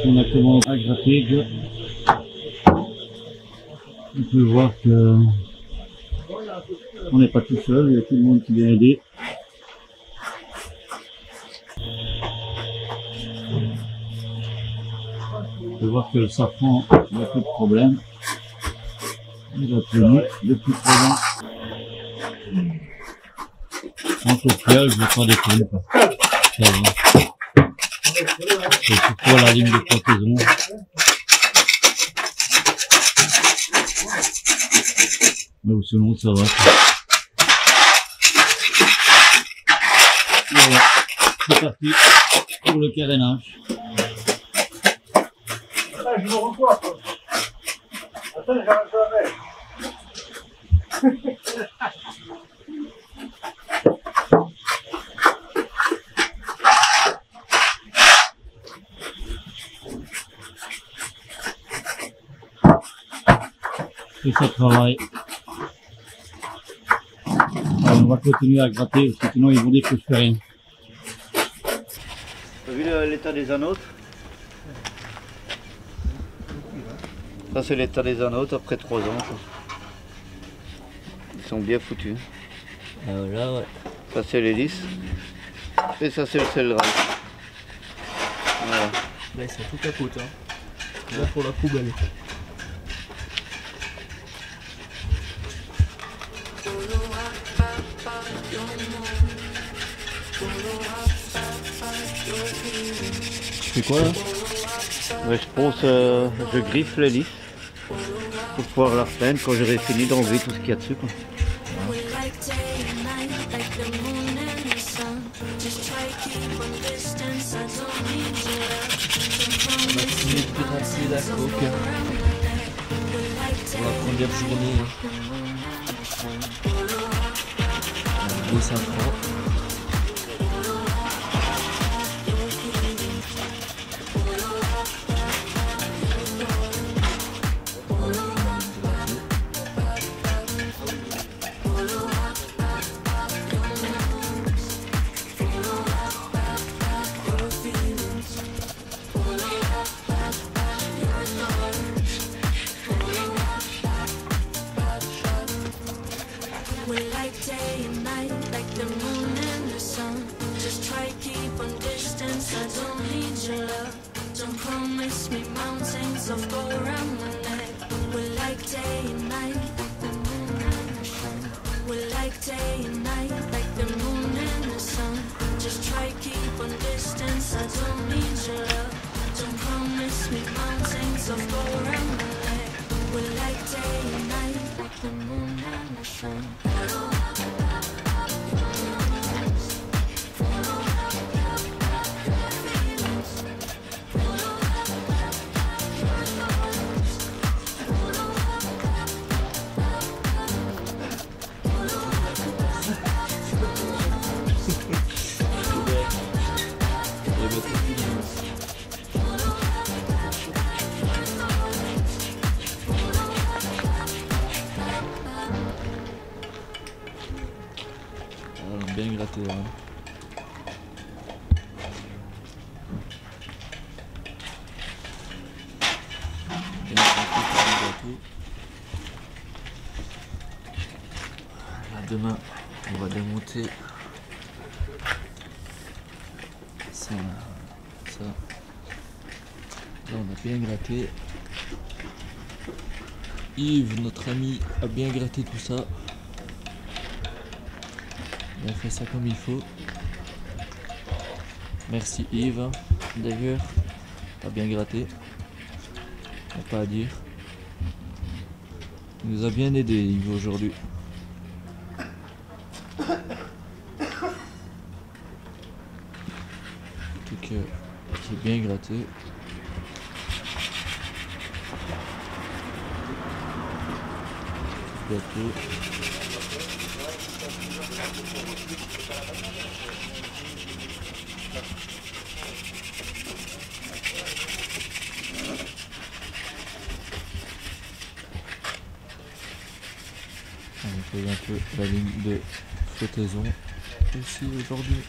on a commencé à gratter, on peut voir que on n'est pas tout seul, il y a tout le monde qui vient aider. On peut voir que le safran, il n'y a plus de problème. Il a tenu depuis 3 ans. En social, je ne vais pas déconner. C'est surtout la ligne de flottaison. Mais sinon, ça va. Voilà, c'est parti pour le carénage. Je me revois. Attends, j'arrête. Et ça travaille. Alors, on va continuer à gratter parce que sinon ils vont dire que je fais rien. T'as vu l'état des anodes? Ça c'est l'état des anodes après 3 ans. Ils sont bien foutus. Là, ouais. Ça c'est l'hélice. Et ça c'est le cellerail. Voilà. Là ils sont tout à côté. Hein. Là pour la poubelle. Tu fais quoi là? Ouais, je pense je griffe l'hélice pour pouvoir la repeindre quand j'aurai fini d'enlever tout ce qu'il y a dessus, quoi. On va finir de rincer la coque pour la première journée. Le safran. Day and night, like the moon and the sun. Just try keep on distance. I don't need your love. Don't promise me mountains of gold around my neck. We're like day and night, like the moon and the sun. We're like day and night, like the moon and the sun. Just try keep on distance. I don't need your love. Don't promise me mountains of gold around my neck. We're like day and night, like the moon and the sun. Bien gratté là. Bien gratté. Là demain on va démonter ça. Là on a bien gratté. Yves, notre ami, a bien gratté tout ça. Il a fait ça comme il faut. Merci Yves. D'ailleurs, t'as bien gratté. Y'a pas à dire. Il nous a bien aidé Yves aujourd'hui. Tout qui est bien gratté. Gâteau. On fait un peu la ligne de flottaison aussi aujourd'hui.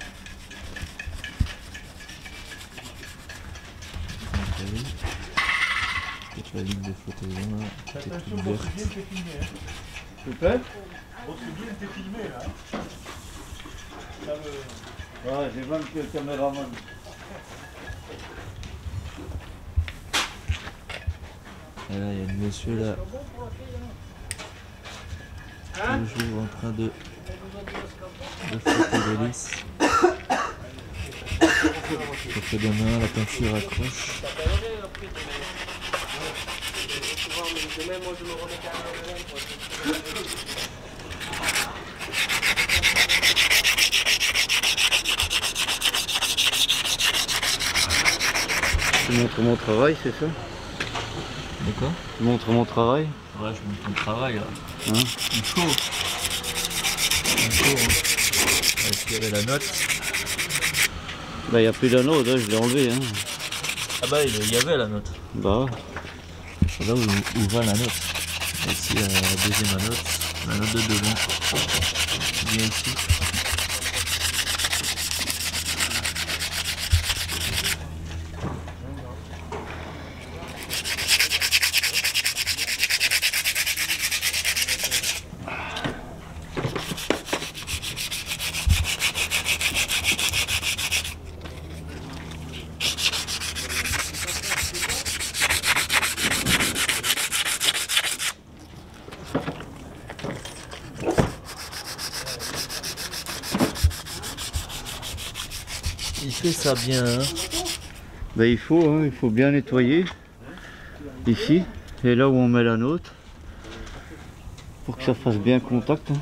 la ligne de flottaison là, qui était toute verte. Bien t'es filmé, hein. S'il vous plaît? Votre bien t'es filmé là. Ça me- Ouais, j'ai même que le caméraman. Et là, il y a un monsieur là, toujours en train de flotter l'hélice. Ça fait demain, la peinture accroche. Tu montres mon travail, c'est ça? De quoi? Tu montres mon travail? Ouais, je montre ton travail là. Hein? Il faut. Il faut. Hein. Est-ce qu'il y avait la note? Bah, il n'y a plus d'anneau, là, je l'ai enlevé. Hein. Ah bah il y avait la note. Bah, C'est là où va la note. Ici la deuxième note. La note de devant. Bien ici. Il fait ça bien, hein. bah il faut bien nettoyer. Ici, et là où on met la nôtre. Pour que ça fasse bien contact. Hein.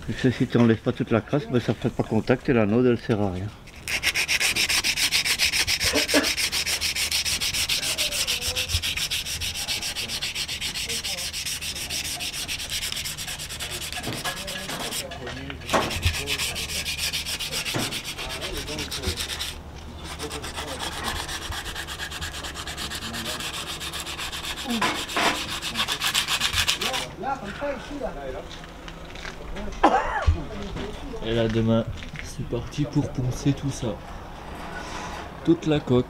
Et ça, si tu n'enlèves pas toute la crasse, bah, ça ne fait pas contact et la nôtre elle sert à rien. Et là demain, c'est parti pour poncer tout ça. Toute la coque.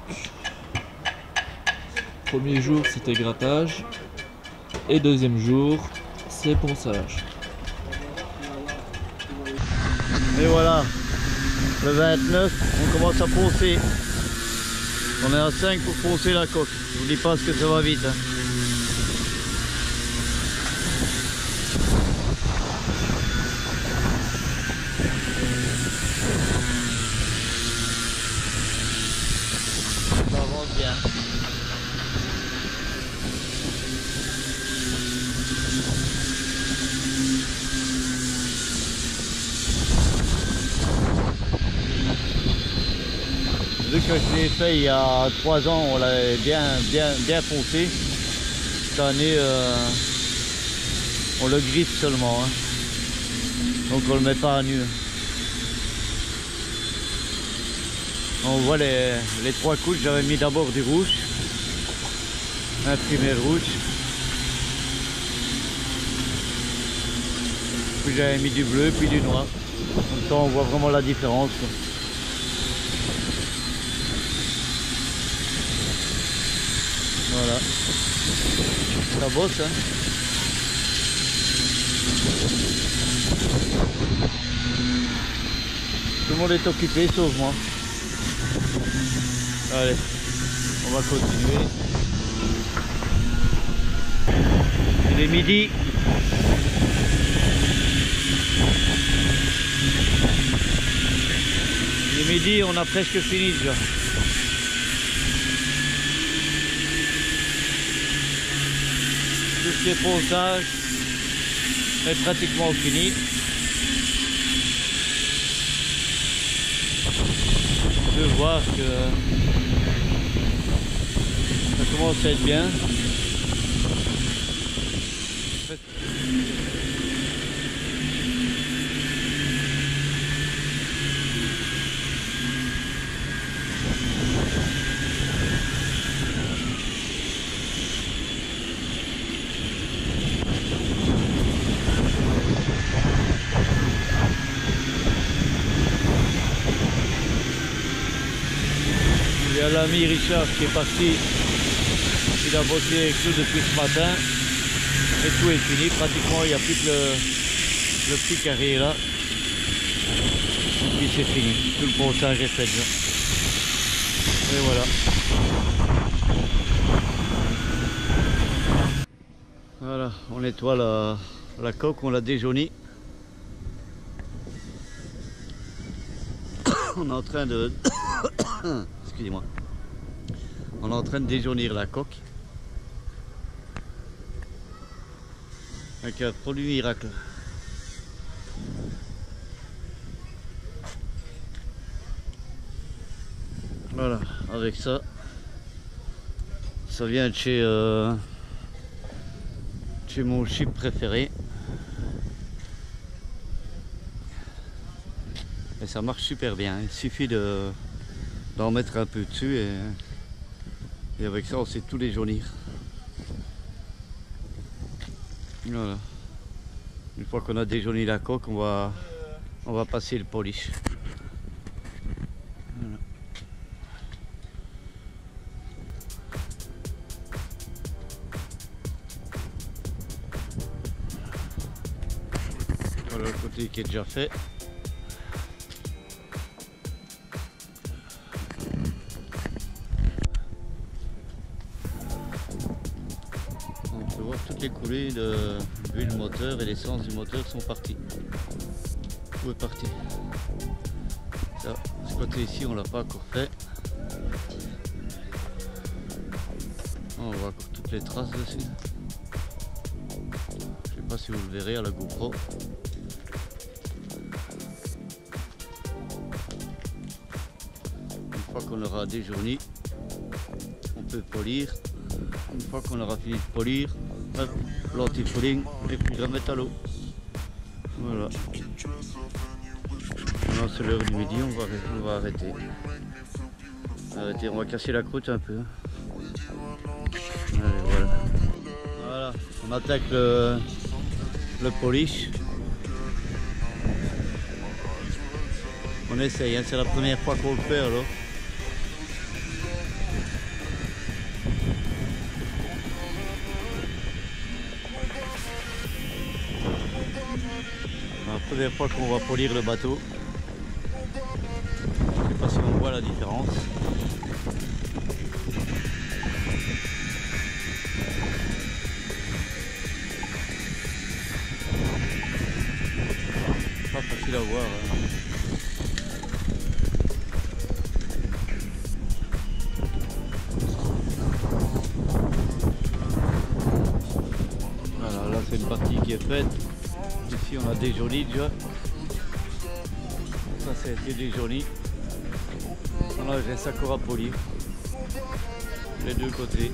Premier jour c'était grattage. Et deuxième jour, c'est ponçage. Et voilà, le 29, on commence à poncer. On est à 5 pour poncer la coque. Je vous dis pas ce que ça va vite. Hein. Ça avance bien. Vu que je l'ai fait il y a 3 ans, on l'avait bien foncé. Cette année, on le griffe seulement. Hein. Donc on le met pas à nu. On voit les 3 couches, j'avais mis d'abord du rouge. Imprimé rouge. Puis j'avais mis du bleu, puis du noir. Comme ça on voit vraiment la différence. Voilà, ça bosse hein. Tout le monde est occupé sauf moi. Allez, on va continuer. Il est midi. Il est midi, on a presque fini déjà. Tout ce qui est ponçage est pratiquement fini. Je peux voir que ça commence à être bien. Il y a l'ami Richard qui est parti a bossé avec nous depuis ce matin. Et tout est fini. Pratiquement, il n'y a plus que le petit carré là. Et puis c'est fini. Tout le pontage est fait déjà. Et voilà. Voilà, on nettoie la coque, on l'a déjaunie. On est en train de... Excusez-moi. On est en train de déjaunir la coque. Avec un produit miracle. Voilà, avec ça. Ça vient de chez mon chip préféré. Et ça marche super bien. Il suffit d'en mettre un peu dessus et avec ça on sait tout déjaunir. Voilà. Une fois qu'on a déjauni la coque, on va passer le polish. Voilà. Voilà le côté qui est déjà fait. On peut voir toutes les coulées de l'huile moteur et l'essence du moteur sont parties. Tout est parti. Ça, ce côté ici, on l'a pas encore fait. On voit encore toutes les traces dessus. Je sais pas si vous le verrez à la GoPro. Une fois qu'on aura déjauni, on peut polir. Une fois qu'on aura fini de polir, l'anti-fouling et puis la mettre à l'eau. Voilà. Maintenant c'est l'heure du midi, on va arrêter. On va casser la croûte un peu. Allez, voilà. Voilà, on attaque le polish. On essaye, hein, c'est la première fois qu'on le fait alors. La première fois qu'on va polir le bateau. Je sais pas si on voit la différence. Pas facile à voir. Hein. Voilà, là c'est une partie qui est faite. Ici on a déjauni déjà. Ça c'est déjauni. Là il reste encore à polir. Les deux côtés.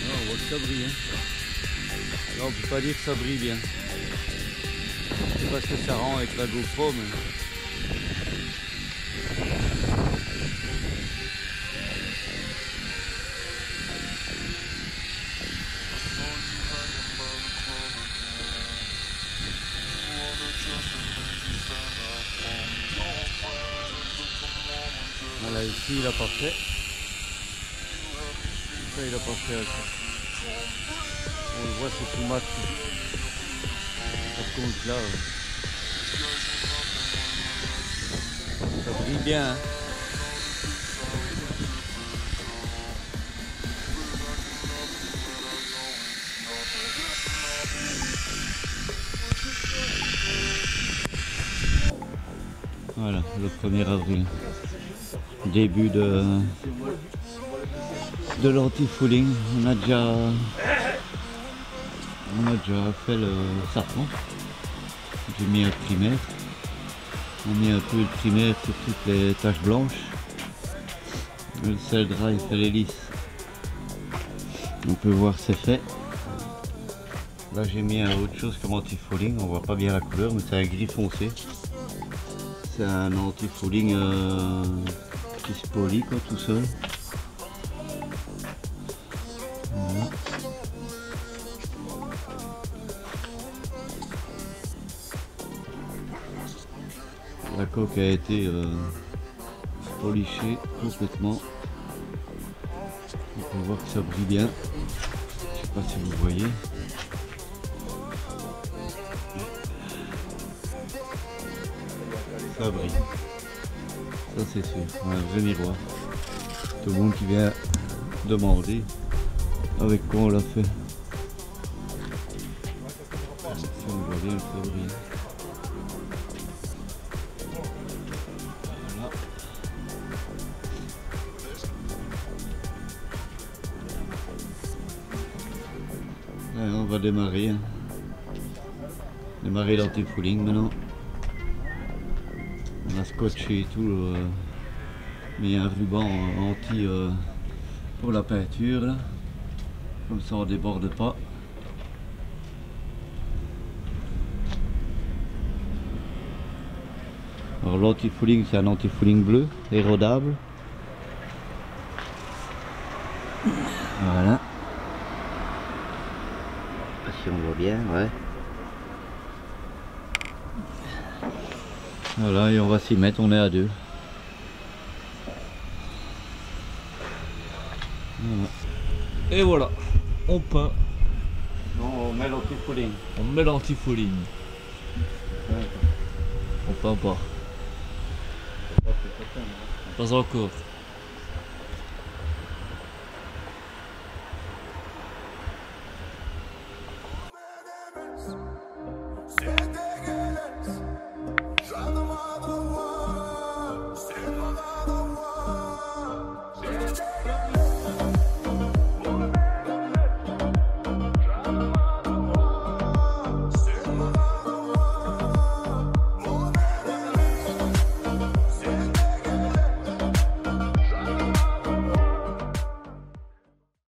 Là, on voit que ça brille. Hein. Là on peut pas dire que ça brille bien. Je sais pas ce que ça rend avec la GoPro, mais... Voilà, ici il a pas fait. Ça il a pas fait. On le voit, c'est tout mat. Par contre là, ça brille bien. Hein. Voilà, le 1er avril. Début de l'anti-fouling. On a déjà fait le sarpan. J'ai mis un primaire. On a mis un peu de primaire sur toutes les taches blanches. Le sel gras il fait les lisses. On peut voir c'est fait. Là j'ai mis autre chose comme anti-fouling. On voit pas bien la couleur mais c'est un gris foncé. C'est un anti-fouling qui se polit quoi, tout seul. Voilà. La coque a été polichée complètement. On peut voir que ça brille bien. Je sais pas si vous voyez. Ça brille. Ça c'est sûr. Un vrai miroir. Tout le monde qui vient demander avec quoi on l'a fait. Si on voit bien, ça brille. Voilà. On va démarrer. Hein. Démarrer l'anti-fouling maintenant. On a scotché et tout. Mis un ruban anti pour la peinture là. Comme ça on déborde pas. Alors l'anti-fouling c'est un anti-fouling bleu, érodable. Voilà. Si on voit bien, ouais. Voilà, et on va s'y mettre, on est à deux. Voilà. Et voilà, on peint. Non, on met l'anti-fouling. On met l'anti-fouling. On peint pas. Pas encore.